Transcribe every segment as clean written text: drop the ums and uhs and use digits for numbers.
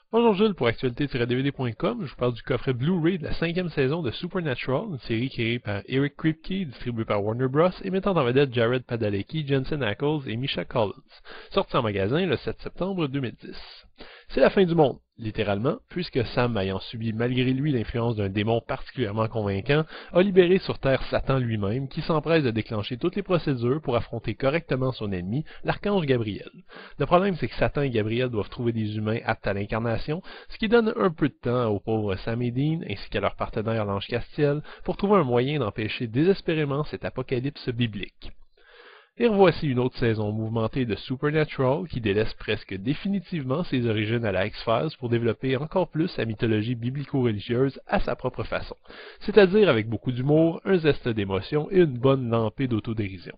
Bonjour Jules, pour actualité-dvd.com, je vous parle du coffret Blu-ray de la 5e saison de Supernatural, une série créée par Eric Kripke, distribuée par Warner Bros. Et mettant en vedette Jared Padalecki, Jensen Ackles et Misha Collins, sorti en magasin le 7 septembre 2010. C'est la fin du monde, littéralement, puisque Sam, ayant subi malgré lui l'influence d'un démon particulièrement convaincant, a libéré sur Terre Satan lui-même, qui s'empresse de déclencher toutes les procédures pour affronter correctement son ennemi, l'archange Gabriel. Le problème, c'est que Satan et Gabriel doivent trouver des humains aptes à l'incarnation, ce qui donne un peu de temps aux pauvres Sam et Dean, ainsi qu'à leur partenaire l'ange Castiel, pour trouver un moyen d'empêcher désespérément cet apocalypse biblique. Et revoici une autre saison mouvementée de Supernatural qui délaisse presque définitivement ses origines à la X-Files pour développer encore plus sa mythologie biblico-religieuse à sa propre façon, c'est-à-dire avec beaucoup d'humour, un zeste d'émotion et une bonne lampée d'autodérision.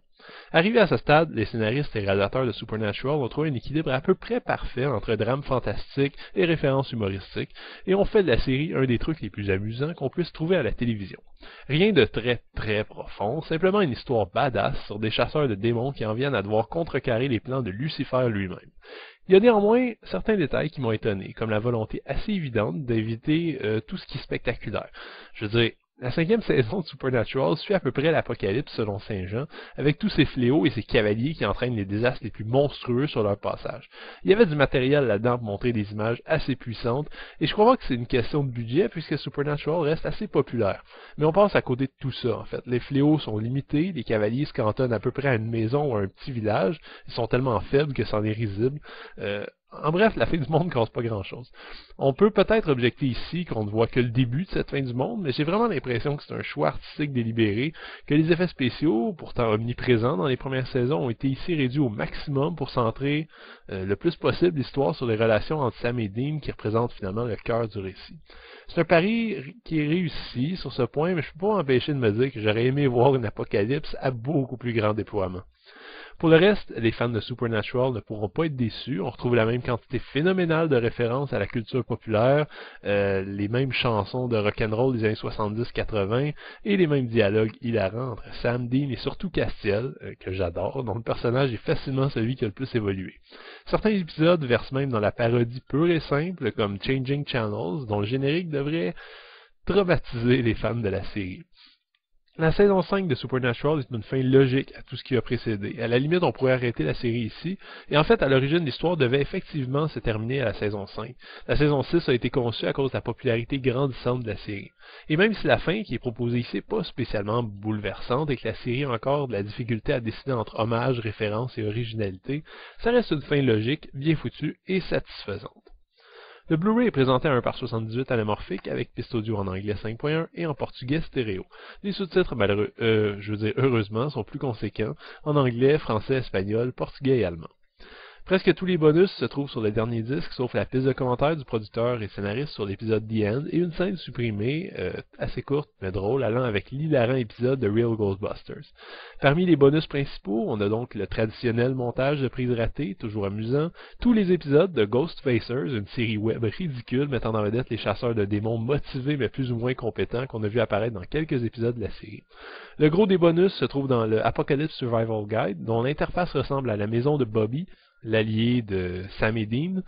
Arrivés à ce stade, les scénaristes et réalisateurs de Supernatural ont trouvé un équilibre à peu près parfait entre drame fantastique et références humoristiques, et ont fait de la série un des trucs les plus amusants qu'on puisse trouver à la télévision. Rien de très profond, simplement une histoire badass sur des chasseurs de démons qui en viennent à devoir contrecarrer les plans de Lucifer lui-même. Il y a néanmoins certains détails qui m'ont étonné, comme la volonté assez évidente d'éviter tout ce qui est spectaculaire. Je veux dire, la 5e saison de Supernatural suit à peu près l'apocalypse selon Saint Jean, avec tous ces fléaux et ces cavaliers qui entraînent les désastres les plus monstrueux sur leur passage. Il y avait du matériel là-dedans pour montrer des images assez puissantes, et je crois pas que c'est une question de budget puisque Supernatural reste assez populaire. Mais on passe à côté de tout ça en fait. Les fléaux sont limités, les cavaliers se cantonnent à peu près à une maison ou à un petit village, ils sont tellement faibles que c'en est risible. En bref, la fin du monde ne cause pas grand-chose. On peut peut-être objecter ici qu'on ne voit que le début de cette fin du monde, mais j'ai vraiment l'impression que c'est un choix artistique délibéré, que les effets spéciaux, pourtant omniprésents dans les premières saisons, ont été ici réduits au maximum pour centrer le plus possible l'histoire sur les relations entre Sam et Dean qui représentent finalement le cœur du récit. C'est un pari qui est réussi sur ce point, mais je ne peux pas m'empêcher de me dire que j'aurais aimé voir une apocalypse à beaucoup plus grand déploiement. Pour le reste, les fans de Supernatural ne pourront pas être déçus. On retrouve la même quantité phénoménale de références à la culture populaire, les mêmes chansons de rock'n'roll des années 70-80 et les mêmes dialogues hilarants entre Sam, Dean et surtout Castiel, que j'adore, dont le personnage est facilement celui qui a le plus évolué. Certains épisodes versent même dans la parodie pure et simple, comme Changing Channels, dont le générique devrait traumatiser les fans de la série. La saison 5 de Supernatural est une fin logique à tout ce qui a précédé. À la limite, on pourrait arrêter la série ici, et en fait, à l'origine, l'histoire devait effectivement se terminer à la saison 5. La saison 6 a été conçue à cause de la popularité grandissante de la série. Et même si la fin qui est proposée ici n'est pas spécialement bouleversante et que la série a encore de la difficulté à décider entre hommage, référence et originalité, ça reste une fin logique, bien foutue et satisfaisante. Le Blu-ray est présenté à 1:78 anamorphique avec piste audio en anglais 5.1 et en portugais stéréo. Les sous-titres, heureusement, sont plus conséquents en anglais, français, espagnol, portugais et allemand. Presque tous les bonus se trouvent sur le dernier disque, sauf la piste de commentaires du producteur et scénariste sur l'épisode The End et une scène supprimée, assez courte mais drôle, allant avec l'hilarant épisode de Real Ghostbusters. Parmi les bonus principaux, on a donc le traditionnel montage de prises ratées, toujours amusant, tous les épisodes de Ghostfacers, une série web ridicule mettant en vedette les chasseurs de démons motivés mais plus ou moins compétents qu'on a vu apparaître dans quelques épisodes de la série. Le gros des bonus se trouve dans le Apocalypse Survival Guide, dont l'interface ressemble à la maison de Bobby, l'allié de Sam et Dean,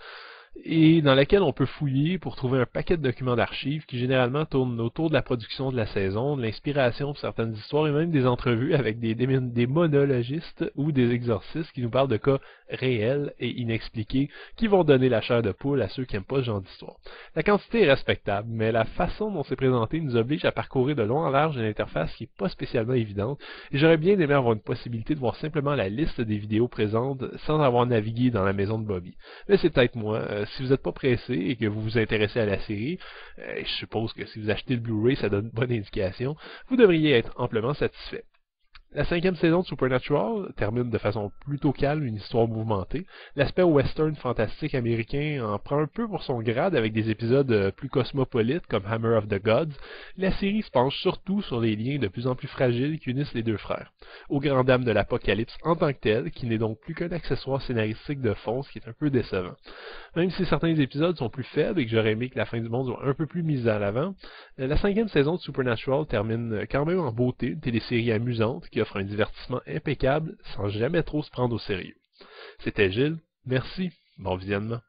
et dans laquelle on peut fouiller pour trouver un paquet de documents d'archives qui généralement tournent autour de la production de la saison, de l'inspiration pour certaines histoires et même des entrevues avec des monologistes ou des exorcistes qui nous parlent de cas réels et inexpliqués qui vont donner la chair de poule à ceux qui n'aiment pas ce genre d'histoire. La quantité est respectable, mais la façon dont c'est présenté nous oblige à parcourir de long en large une interface qui n'est pas spécialement évidente, et j'aurais bien aimé avoir une possibilité de voir simplement la liste des vidéos présentes sans avoir navigué dans la maison de Bobby. Mais c'est peut-être moi. Si vous n'êtes pas pressé et que vous vous intéressez à la série, je suppose que si vous achetez le Blu-ray, ça donne une bonne indication, vous devriez être amplement satisfait. La 5e saison de Supernatural termine de façon plutôt calme une histoire mouvementée. L'aspect western fantastique américain en prend un peu pour son grade avec des épisodes plus cosmopolites comme Hammer of the Gods. La série se penche surtout sur les liens de plus en plus fragiles qui unissent les deux frères, aux grandes dames de l'apocalypse en tant que tel, qui n'est donc plus qu'un accessoire scénaristique de fond, ce qui est un peu décevant. Même si certains épisodes sont plus faibles et que j'aurais aimé que la fin du monde soit un peu plus mise à l'avant, la 5e saison de Supernatural termine quand même en beauté, une télésérie amusante qui offre un divertissement impeccable sans jamais trop se prendre au sérieux. C'était Gilles, merci, bon visionnement.